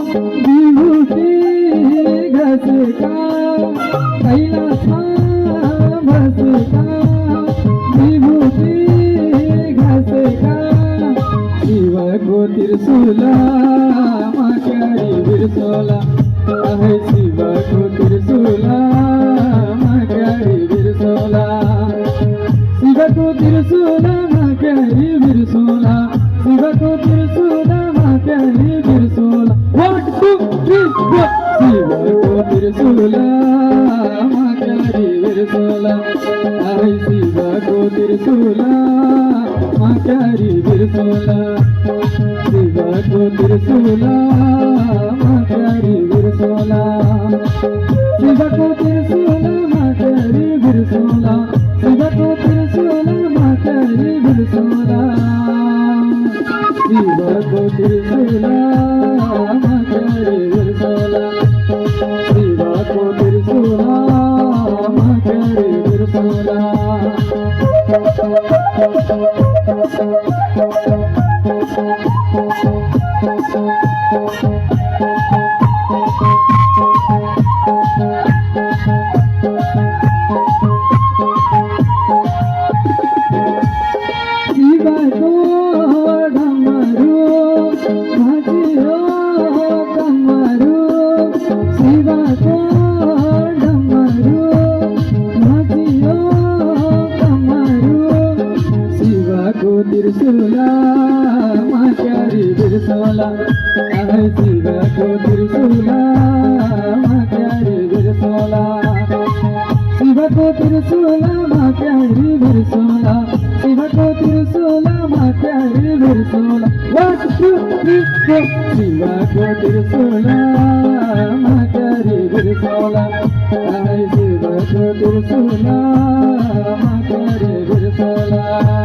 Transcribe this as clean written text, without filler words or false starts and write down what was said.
विभूति घसका कैलाशमा बसेका विभूति घसका शिवको त्रिशूलमा क्यारी बिर्सोला आहे शिवको त्रिशूलमा क्यारी बिर्सोला शिवको त्रिशूलमा क्यारी बिर्सोला शिवको त्रिशूलमा क्यारी बिर्सोला 1 2 3 4 शिवको त्रिशूलमा क्यारी बिर्सोला आहे शिवको त्रिशूलमा क्यारी बिर्सोला शिवको त्रिशूलमा क्यारी बिर्सोला शिवको त्रिशूलमा क्यारी बिर्सोला शिवको त्रिशूलमा क्यारी बिर्सोला शिवको त्रिशूलमा क्यारी बिर्सोला शिवको त्रिशूलमा क्यारी बिर्सोला शिवको डमरू भाँचियो कमरू शिवको डमरू भाँचियो कमरू शिवको त्रिशूलमा क्यारी बिर्सोला आहे शिवको त्रिशूलमा क्यारी बिर्सोला शिवको त्रिशूलमा क्यारी बिर्सोला शिवको त्रिशूलमा क्यारी बिर्सोला 1 2 3 4 शिवको त्रिशूलमा क्यारी बिर्सोला आहे शिवको त्रिशूलमा क्यारी बिर्सोला